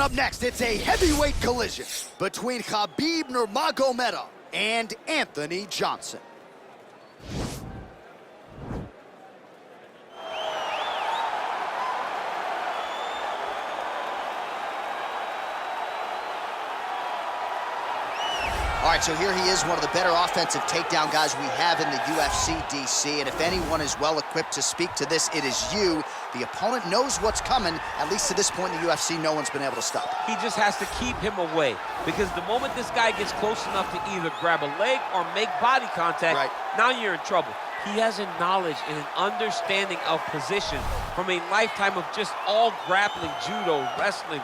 Coming up next, it's a heavyweight collision between Khabib Nurmagomedov and Anthony Johnson. All right, so here he is, one of the better offensive takedown guys we have in the UFC, DC. And if anyone is well-equipped to speak to this, it is you. The opponent knows what's coming. At least to this point in the UFC, no one's been able to stop it. He just has to keep him away, because the moment this guy gets close enough to either grab a leg or make body contact, now you're in trouble. He has a knowledge and an understanding of position from a lifetime of just all grappling, judo, wrestling,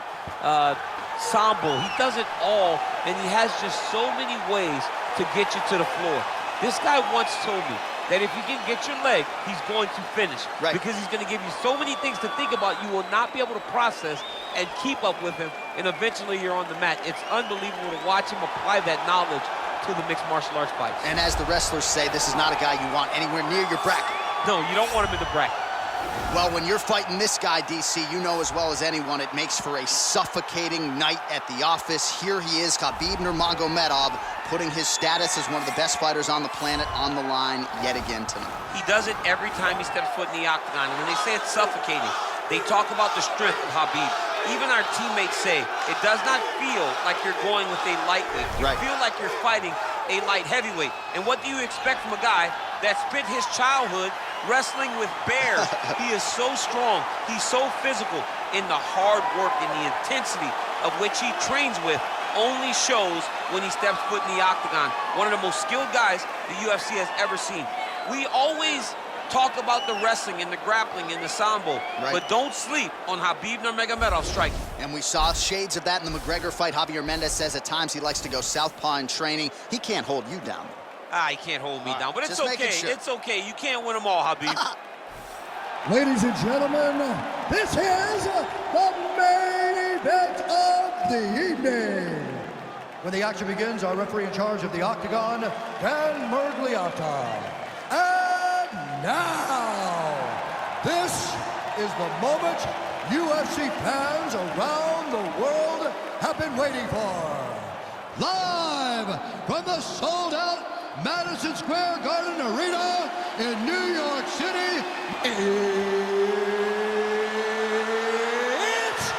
sambo. He does it all, and he has just so many ways to get you to the floor. This guy once told me that if you can get your leg, he's going to finish. Because he's going to give you so many things to think about, you will not be able to process and keep up with him, and eventually you're on the mat. It's unbelievable to watch him apply that knowledge to the mixed martial arts fight. And as the wrestlers say, this is not a guy you want anywhere near your bracket. No, you don't want him in the bracket. Well, when you're fighting this guy, DC, you know as well as anyone, it makes for a suffocating night at the office. Here he is, Khabib Nurmagomedov, putting his status as one of the best fighters on the planet on the line yet again tonight. He does it every time he steps foot in the octagon. And when they say it's suffocating, they talk about the strength of Khabib. Even our teammates say it does not feel like you're going with a lightweight. You feel like you're fighting a light heavyweight. And what do you expect from a guy that spent his childhood wrestling with bears? He is so strong, he's so physical, and the hard work and the intensity of which he trains with only shows when he steps foot in the octagon. One of the most skilled guys the UFC has ever seen. We always talk about the wrestling and the grappling and the sambo, but don't sleep on Khabib Nurmagomedov striking. And we saw shades of that in the McGregor fight. Javier Mendez says at times he likes to go southpaw in training. He can't hold you down. He can't hold me down, but it's okay. Sure. It's okay. You can't win them all, Khabib. Ladies and gentlemen, this is the main event of the evening. When the action begins, our referee in charge of the octagon, Dan Mergliata. And now, this is the moment UFC fans around the world have been waiting for. Live from the sold-out Madison Square Garden Arena in New York City, it's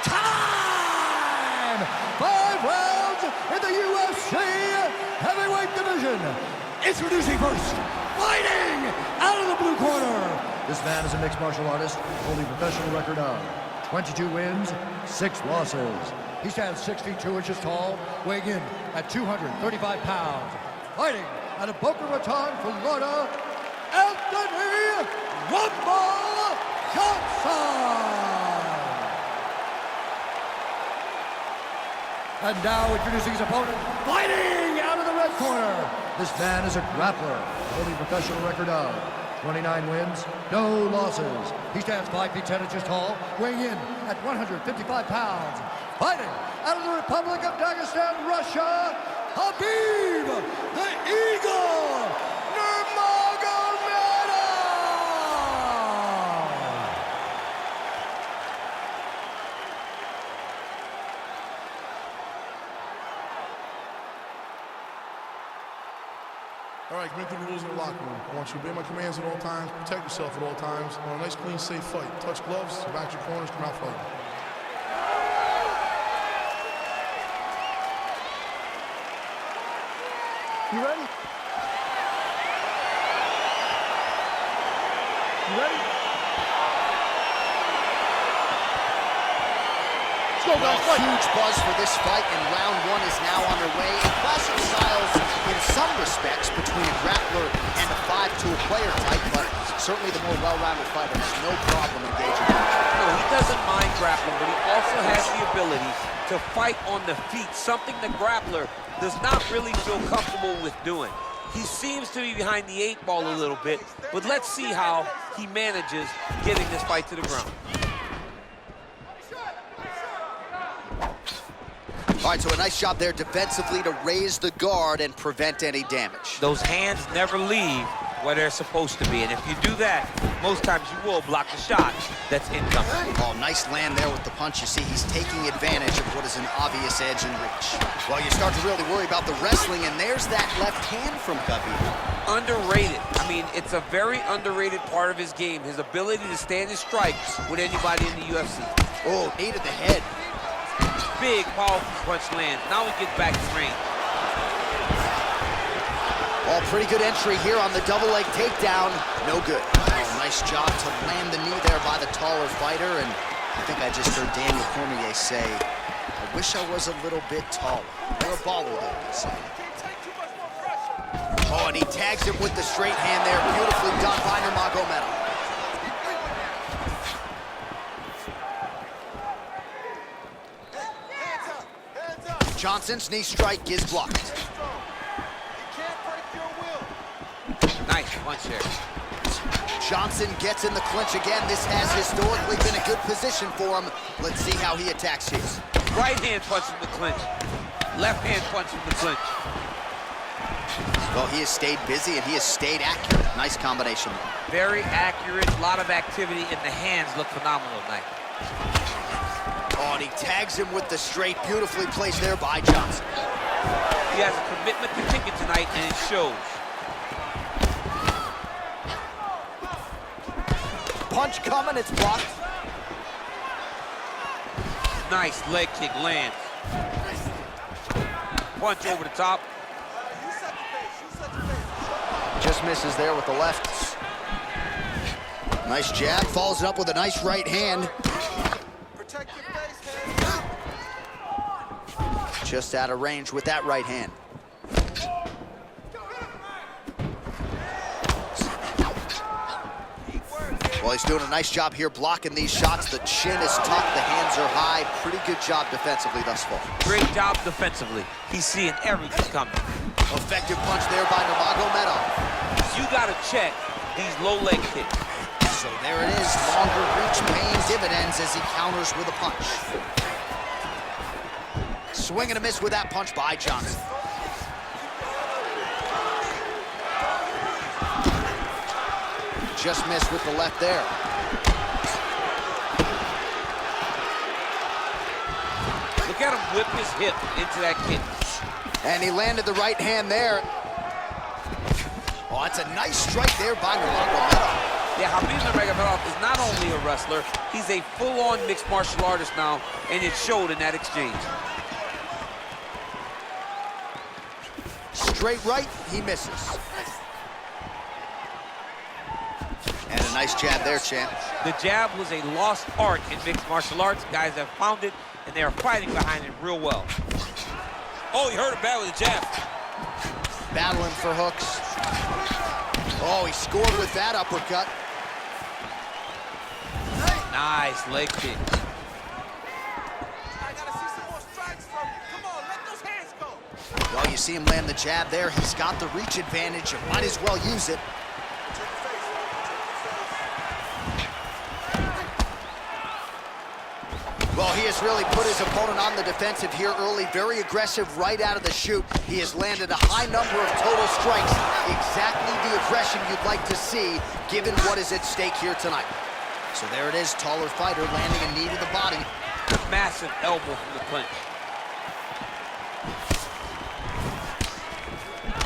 time! 5 rounds in the UFC heavyweight division. Introducing first, fighting out of the blue corner. This man is a mixed martial artist, holding a professional record of 22 wins, 6 losses. He stands 6 feet 2 inches tall, weighing in at 235 pounds. Fighting out of Boca Raton, Florida, Anthony "Rumble" Johnson. And now introducing his opponent, fighting out of the red corner. This man is a grappler, holding a professional record of 29 wins, no losses. He stands 5 feet 10 inches tall, weighing in at 155 pounds. Fighting out of the Republic of Dagestan, Russia, Khabib the Eagle Nurmagomedov! All right, commit to the rules in the locker room. I want you to obey my commands at all times, protect yourself at all times. I want a nice, clean, safe fight. Touch gloves, back your corners, come out fighting. You ready? You ready? Let's go, guys. Well, huge buzz for this fight, and round 1 is now underway. Classic styles in some respects between a grappler and a 5-tool player type, but certainly the more well-rounded fighter has no problem engaging. No, he doesn't mind grappling, but he also has the ability to fight on the feet, something the grappler does not really feel comfortable with doing. He seems to be behind the 8 ball a little bit, but let's see how he manages getting this fight to the ground. All right, so a nice job there defensively to raise the guard and prevent any damage. Those hands never leave where they're supposed to be. And if you do that, most times you will block the shot that's incoming. Oh, nice land there with the punch. You see, he's taking advantage of what is an obvious edge and reach. Well, you start to really worry about the wrestling, and there's that left hand from Khabib. Underrated. I mean, it's a very underrated part of his game, his ability to stand his strikes with anybody in the UFC. Oh, knee to the head. Big, powerful punch lands. Now he gets back to range. Oh, pretty good entry here on the double leg takedown. No good. Oh, nice job to land the knee there by the taller fighter. And I think I just heard Daniel Cormier say, I wish I was a little bit taller. You're a baller, though, he said. Oh, and he tags him with the straight hand there. Beautifully done by Nurmagomedov. Johnson's knee strike is blocked. Nice punch there. Johnson gets in the clinch again. This has historically been a good position for him. Let's see how he attacks here. Right hand punch from the clinch. Left hand punch from the clinch. Well, he has stayed busy and he has stayed accurate. Nice combination. Very accurate. A lot of activity, and the hands look phenomenal tonight. Oh, and he tags him with the straight. Beautifully placed there by Johnson. He has a commitment to kick it tonight, and it shows. Punch coming, it's blocked. Nice leg kick lands. Punch over the top. Just misses there with the left. Nice jab, follows it up with a nice right hand. Just out of range with that right hand. Well, he's doing a nice job here blocking these shots. The chin is tucked, the hands are high. Pretty good job defensively thus far. Great job defensively. He's seeing everything coming. Effective punch there by Nurmagomedov. You gotta check these low leg kicks. So there it is, longer reach paying dividends as he counters with a punch. Swing and a miss with that punch by Johnson. Just missed with the left there. Look at him whip his hip into that kick. And he landed the right hand there. Oh, that's a nice strike there by Nurmagomedov. Yeah, Khabib Nurmagomedov is not only a wrestler, he's a full-on mixed martial artist now, and it showed in that exchange. Straight right, he misses. And a nice jab there, champ. The jab was a lost art in mixed martial arts. Guys have found it, and they are fighting behind it real well. Oh, he hurt him bad with the jab. Battling for hooks. Oh, he scored with that uppercut. Nice leg kick. I gotta see some more strikes from you. Come on, let those hands go. Well, you see him land the jab there. He's got the reach advantage. You might as well use it. Well, he has really put his opponent on the defensive here early. Very aggressive right out of the chute. He has landed a high number of total strikes. Exactly the aggression you'd like to see, given what is at stake here tonight. So there it is, taller fighter landing a knee to the body. Massive elbow from the clinch.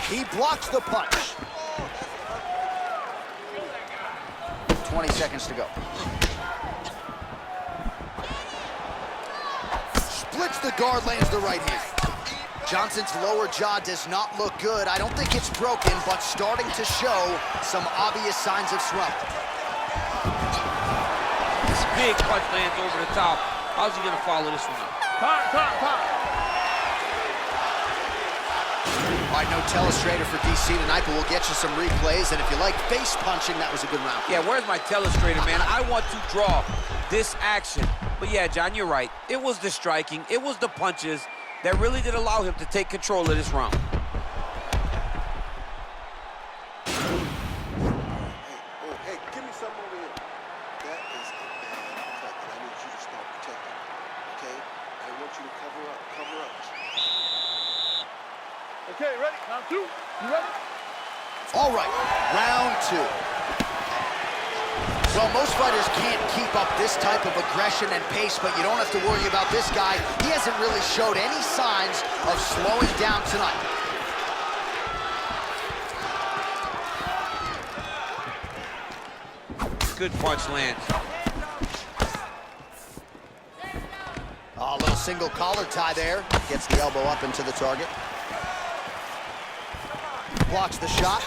He blocks the punch. 20 seconds to go. Splits the guard, lands the right hand. Johnson's lower jaw does not look good. I don't think it's broken, but starting to show some obvious signs of swelling. This big punch lands over the top. How's he gonna follow this one up? Time. All right, no telestrator for DC tonight, but we'll get you some replays. And if you like face punching, that was a good round. Yeah, where's my telestrator, man? I want to draw this action. But yeah, John, you're right. It was the striking, it was the punches that really did allow him to take control of this round. Hey, give me something over here. That is a bad cut that I need you to start protecting. Okay? I want you to cover up. Okay, ready? Round two. You ready? Let's All right, round 2. Well, most fighters can't keep up this type of aggression and pace, but you don't have to worry about this guy. He hasn't really showed any signs of slowing down tonight. Good punch lands. Oh, a little single collar tie there. Gets the elbow up into the target. Blocks the shot.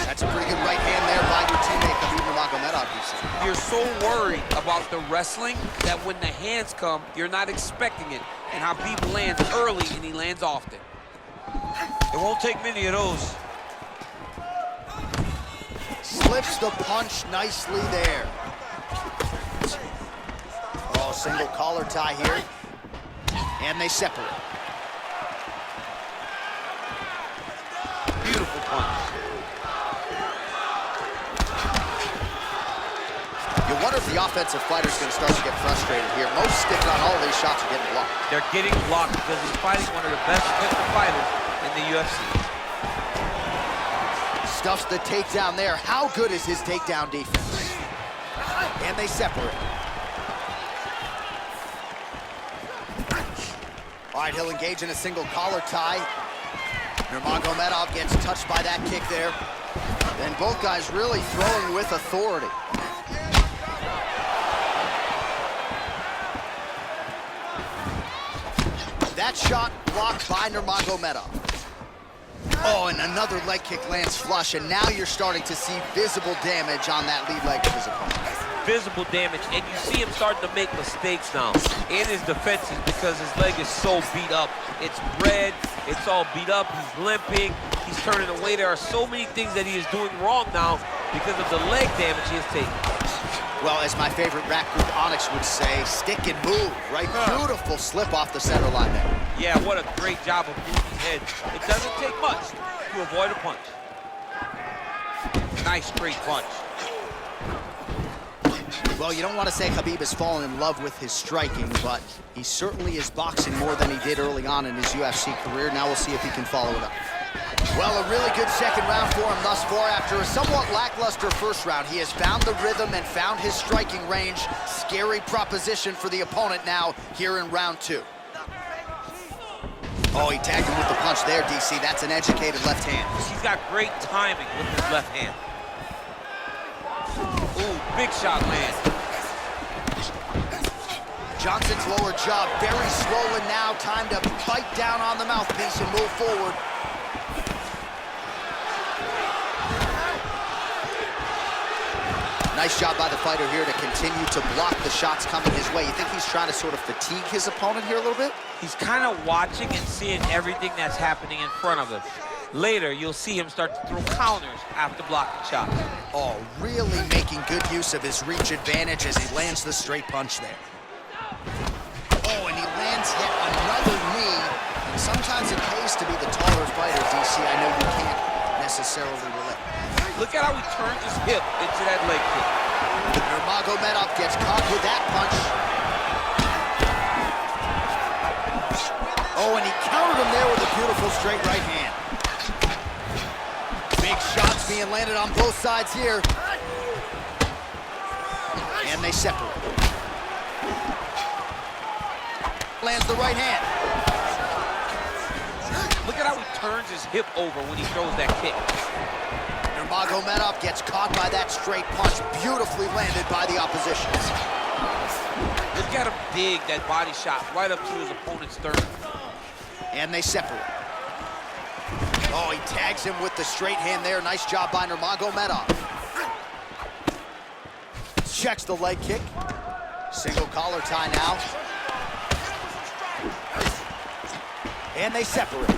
That's a pretty good right hand there by your teammate, Khabib Nurmagomedov. You're so worried about the wrestling that when the hands come, you're not expecting it. And Khabib lands early and he lands often. It won't take many of those. Slips the punch nicely there. Oh, single collar tie here. And they separate. Beautiful punch. You wonder if the offensive fighter's going to start to get frustrated here. Most stick on all these shots are getting blocked. They're getting blocked because he's fighting one of the best fighters in the UFC. Stuffs the takedown there. How good is his takedown defense? And they separate. All right, he'll engage in a single collar tie. Nurmagomedov gets touched by that kick there. And both guys really throwing with authority. That shot blocked by Nurmagomedov. Oh, and another leg kick lands flush, and now you're starting to see visible damage on that lead leg of his opponent. Visible damage, and you see him starting to make mistakes now in his defenses because his leg is so beat up. It's red, it's all beat up, he's limping, he's turning away. There are so many things that he is doing wrong now because of the leg damage he has taken. Well, as my favorite rap group Onyx would say, stick and move, right? Beautiful slip off the center line there. Yeah, what a great job of moving his head. It doesn't take much to avoid a punch. Nice straight punch. Well, you don't want to say Khabib has fallen in love with his striking, but he certainly is boxing more than he did early on in his UFC career. Now we'll see if he can follow it up. Well, a really good second round for him thus far. After a somewhat lackluster first round, he has found the rhythm and found his striking range. Scary proposition for the opponent now here in round 2. Oh, he tagged him with the punch there, DC. That's an educated left hand. He's got great timing with his left hand. Ooh, big shot land. Johnson's lower jaw very swollen now. Time to bite down on the mouthpiece and move forward. Nice job by the fighter here to continue to block the shots coming his way. You think he's trying to sort of fatigue his opponent here a little bit? He's kind of watching and seeing everything that's happening in front of him. Later, you'll see him start to throw counters after blocking shots. Oh, really making good use of his reach advantage as he lands the straight punch there. Oh, and he lands yet another knee. And sometimes it pays to be the taller fighter, DC. I know you can't necessarily relate. Look at how he turns his hip into that leg kick. Nurmagomedov gets caught with that punch. Oh, and he countered him there with a beautiful straight right hand. Big shots being landed on both sides here. And they separate. Lands the right hand. Look at how he turns his hip over when he throws that kick. Nurmagomedov gets caught by that straight punch, beautifully landed by the opposition. Look at him dig that body shot right up to his opponent's sternum. And they separate. Oh, he tags him with the straight hand there. Nice job by Nurmagomedov. Checks the leg kick. Single collar tie now. And they separate.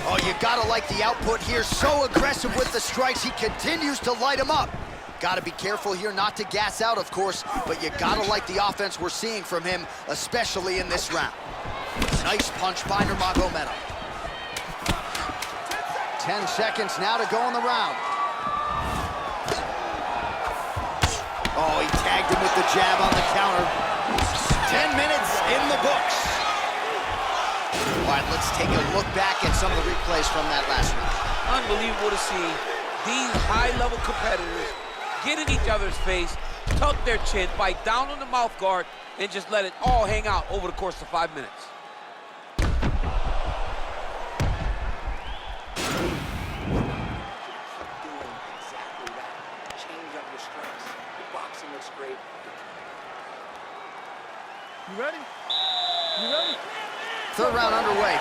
Oh, you gotta like the output here. So aggressive with the strikes. He continues to light him up. Gotta be careful here not to gas out, of course, but you gotta like the offense we're seeing from him, especially in this round. Nice punch by Nurmagomedov. 10 seconds now to go in the round. Oh, he tagged him with the jab on the counter. 10 minutes in the books. All right, let's take a look back at some of the replays from that last round. Unbelievable to see these high-level competitors get in each other's face, tuck their chin, bite down on the mouth guard, and just let it all hang out over the course of 5 minutes. Great. You ready? You ready? Third round underway.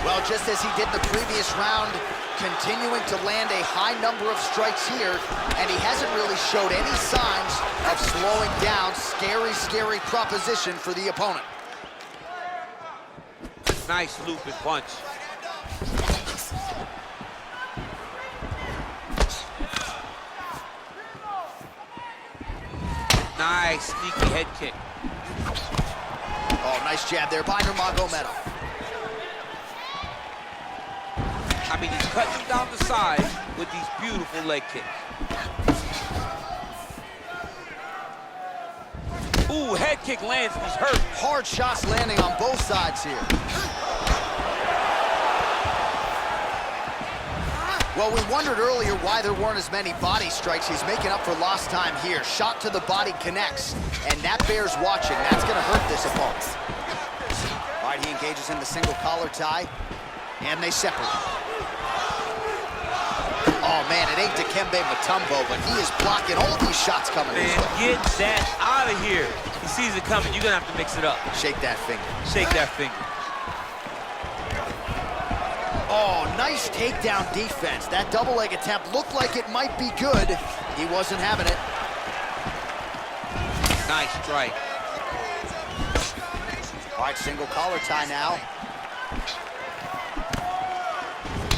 Well, just as he did the previous round, continuing to land a high number of strikes here, and he hasn't really showed any signs of slowing down. Scary, scary proposition for the opponent. Nice looping punch. Nice sneaky head kick. Oh, nice jab there by Nurmagomedov. I mean, he's cutting him down the side with these beautiful leg kicks. Ooh, head kick lands and he's hurt. Hard shots landing on both sides here. Well, we wondered earlier why there weren't as many body strikes. He's making up for lost time here. Shot to the body connects, and that bears watching. That's going to hurt this opponent. All right, he engages in the single collar tie, and they separate. Oh, man, it ain't Dikembe Mutombo, but he is blocking all these shots coming his way. Get that out of here. He sees it coming. You're going to have to mix it up. Shake that finger. Shake that finger. Oh, nice takedown defense. That double leg attempt looked like it might be good. He wasn't having it. Nice strike. All right, single collar tie now.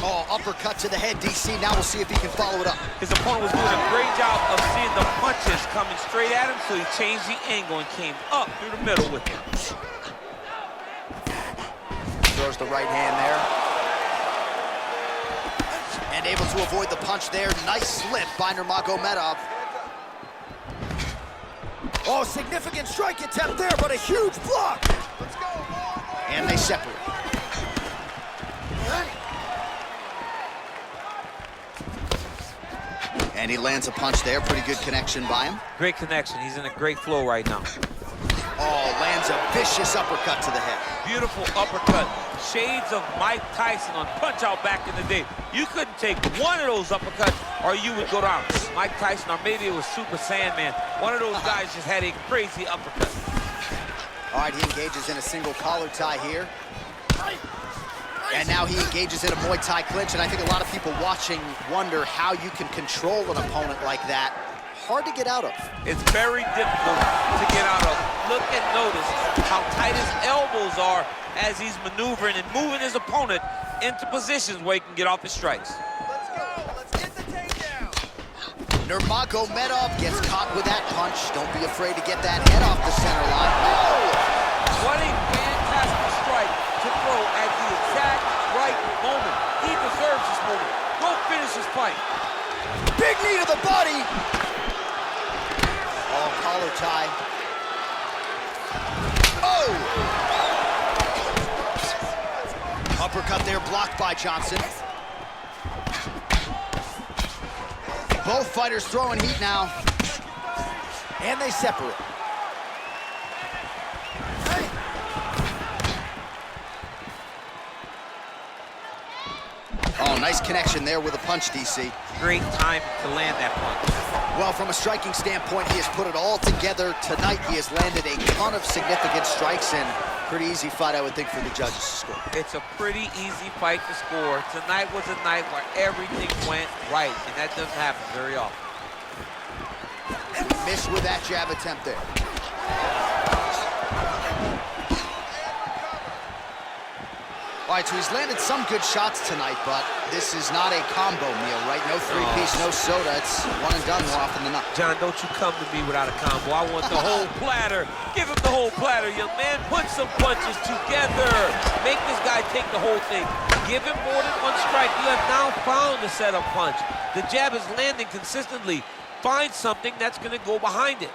Oh, uppercut to the head, DC. Now we'll see if he can follow it up. His opponent was doing a great job of seeing the punches coming straight at him, so he changed the angle and came up through the middle with him. Throws the right hand there. And able to avoid the punch there. Nice slip by Nurmagomedov. Oh, significant strike attempt there, but a huge block. Let's go. And they separate. And he lands a punch there. Pretty good connection by him. Great connection. He's in a great flow right now. Oh, lands a vicious uppercut to the head. Beautiful uppercut. Shades of Mike Tyson on Punch-Out back in the day. You couldn't take one of those uppercuts or you would go down. Mike Tyson, or maybe it was Super Sandman. One of those guys just had a crazy uppercut. All right, he engages in a single collar tie here. And now he engages in a Muay Thai clinch, and I think a lot of people watching wonder how you can control an opponent like that. Hard to get out of. It's very difficult to get out of. Look and notice how tight his elbows are as he's maneuvering and moving his opponent into positions where he can get off his strikes. Let's go. Let's get the takedown. Nurmagomedov gets caught with that punch. Don't be afraid to get that head off the center line. Oh! What a fantastic strike to throw at the exact right moment. He deserves this moment. Go finish his fight. Big knee to the body. Oh, collar tie. Oh! Uppercut there, blocked by Johnson. Both fighters throwing heat now. And they separate. Oh, nice connection there with a punch, DC. Great time to land that punch. Well, from a striking standpoint, he has put it all together tonight. He has landed a ton of significant strikes, and pretty easy fight, I would think, for the judges to score. It's a pretty easy fight to score. Tonight was a night where everything went right, and that doesn't happen very often. Missed with that jab attempt there. All right, so he's landed some good shots tonight, but this is not a combo meal, right? No three-piece, no soda. It's one and done more often than not. John, don't you come to me without a combo. I want the whole platter. Give him the whole platter, young man. Put some punches together. Make this guy take the whole thing. Give him more than one strike. You have now found the setup punch. The jab is landing consistently. find something that's going to go behind it.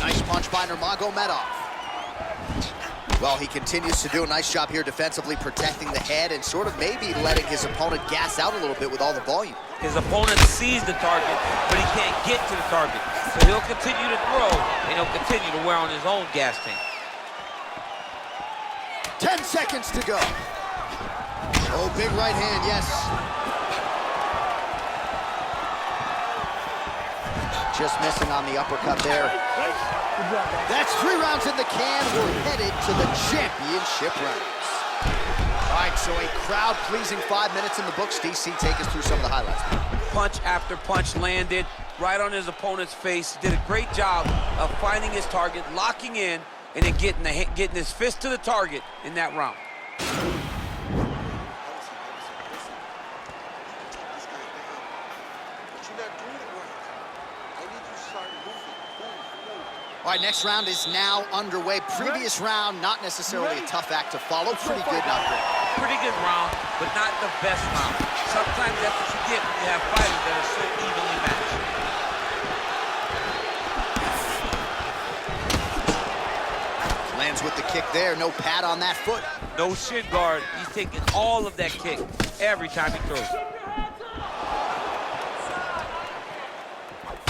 Nice punch by Nurmagomedov. Well, he continues to do a nice job here defensively, protecting the head and sort of maybe letting his opponent gas out a little bit with all the volume. His opponent sees the target, but he can't get to the target. So he'll continue to throw, and he'll continue to wear on his own gas tank. 10 seconds to go. Oh, big right hand, yes. Just missing on the uppercut there. That's 3 rounds in the can. We're headed to the championship rounds. All right, so a crowd-pleasing 5 minutes in the books. DC, take us through some of the highlights. Punch after punch landed right on his opponent's face. Did a great job of finding his target, locking in, and then getting his fist to the target in that round. All right, next round is now underway. Previous round, not necessarily a tough act to follow. Pretty good, not great. Pretty good round, but not the best round. Sometimes that's what you get when you have fighters that are so evenly matched. Lands with the kick there. No pad on that foot. No shin guard. He's taking all of that kick every time he throws.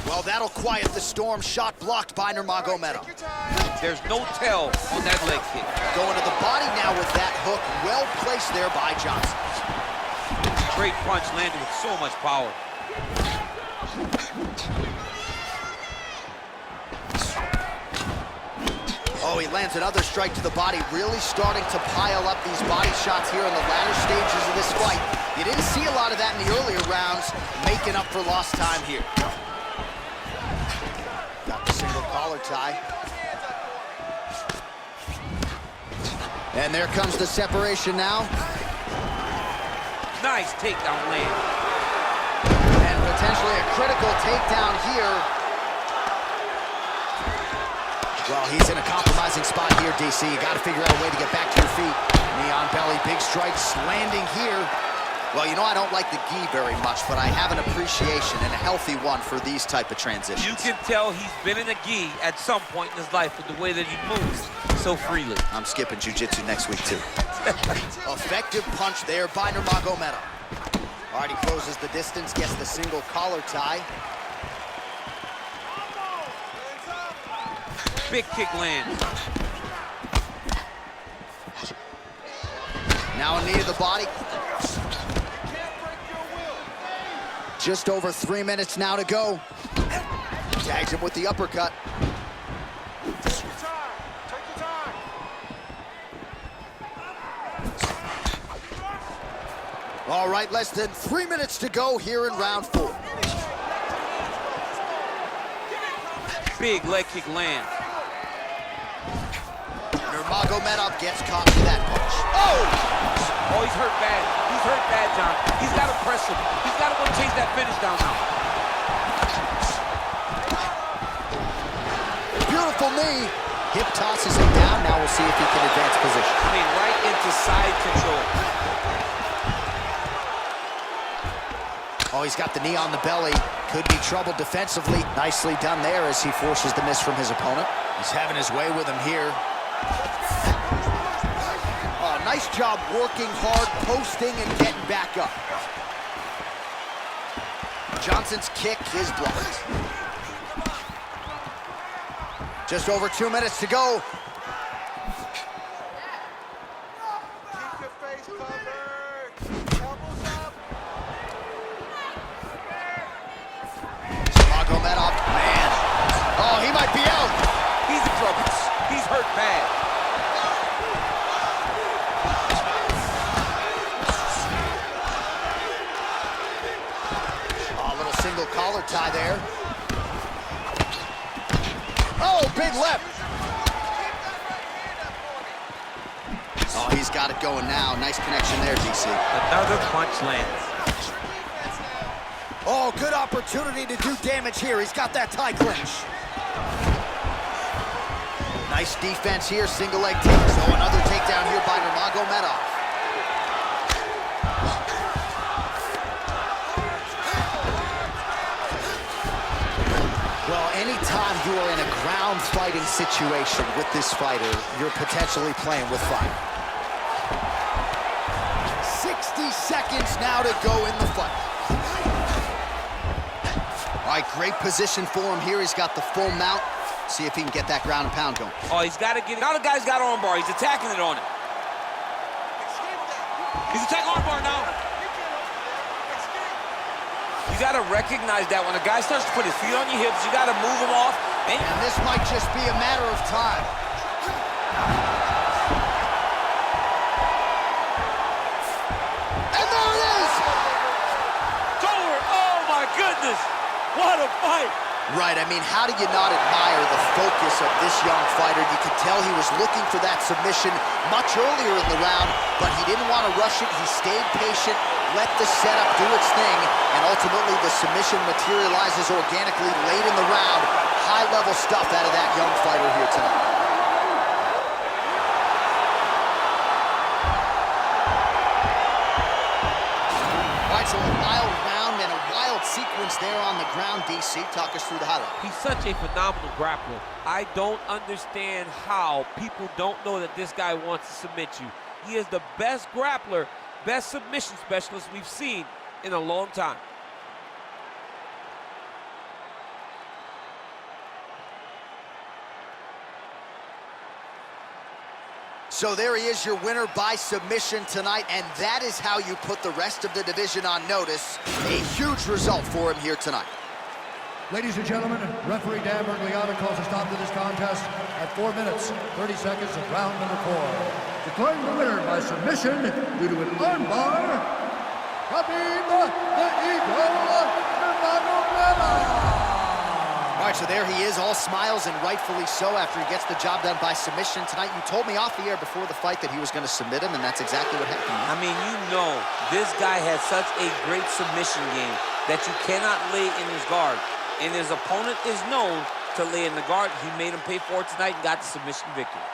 Well, that'll quiet the storm. Shot blocked by Nurmagomedov. There's no tell on that leg kick. Going to the body now with that hook. Well placed there by Johnson. Great punch landed with so much power. Oh, he lands another strike to the body, really starting to pile up these body shots here in the latter stages of this fight. You didn't see a lot of that in the earlier rounds, making up for lost time here. Got the single collar tie. And there comes the separation now. Nice takedown land. And potentially a critical takedown here. Well, he's in a compromising spot here, DC. You got to figure out a way to get back to your feet. Knee on belly, big strikes landing here. Well, you know I don't like the gi very much, but I have an appreciation and a healthy one for these type of transitions. You can tell he's been in a gi at some point in his life with the way that he moves so freely. I'm skipping jiu-jitsu next week, too. Effective punch there by Nurmagomedov. All right, he closes the distance, gets the single collar tie. Big kick lands. Now a knee to the body. Just over 3 minutes now to go. Tags him with the uppercut. Take your time. Take your time. All right, less than 3 minutes to go here in round 4. Big leg kick lands. Nurmagomedov gets caught with that punch. Oh, he's hurt bad. He's hurt bad, John. He's got to press him. He's got to go chase that finish down now. Beautiful knee. Hip tosses him down. Now we'll see if he can advance position. I mean, right into side control. Oh, he's got the knee on the belly. Could be trouble defensively. Nicely done there as he forces the miss from his opponent. He's having his way with him here. Oh, nice job working hard, posting, and getting back up. Johnson's kick is blocked. Just over 2 minutes to go. Keep your face covered. Elbows up. Nurmagomedov, man. Oh, he might be out. He's in trouble. He's hurt bad. Oh, a little single collar tie there. Oh, big left. Oh, he's got it going now. Nice connection there, DC. Another punch lands. Oh, good opportunity to do damage here. He's got that tie clinch. Nice defense here, single leg take. So another takedown here by Nurmagomedov. You are in a ground fighting situation with this fighter. You're potentially playing with fire. 60 seconds now to go in the fight. All right, great position for him here. He's got the full mount. See if he can get that ground and pound going. Oh, he's got to get it. Now the guy's got armbar. He's attacking it on him. He's attacking armbar now. You got to recognize that when a guy starts to put his feet on your hips, you got to move him off. And this might just be a matter of time. And there it is! It's over. Oh, my goodness. What a fight. Right, I mean, how do you not admire the focus of this young fighter? You could tell he was looking for that submission much earlier in the round, but he didn't want to rush it. He stayed patient, let the setup do its thing, and ultimately the submission materializes organically late in the round. High-level stuff out of that young fighter here tonight. All right, so a wild round and a wild sequence there on the ground. DC, talk us through the highlight. He's such a phenomenal grappler. I don't understand how people don't know that this guy wants to submit you. He is the best grappler, best submission specialist we've seen in a long time. So there he is, your winner by submission tonight, and that is how you put the rest of the division on notice. A huge result for him here tonight. Ladies and gentlemen, referee Dan Bergliano calls a stop to this contest at 4 minutes, 30 seconds of round number 4. Declaring the winner by submission due to an armbar, Khabib the Eagle Nurmagomedov. All right, so there he is, all smiles, and rightfully so after he gets the job done by submission tonight. You told me off the air before the fight that he was going to submit him, and that's exactly what happened. I mean, you know, this guy has such a great submission game that you cannot lay in his guard. And his opponent is known to lay in the guard. He made him pay for it tonight and got the submission victory.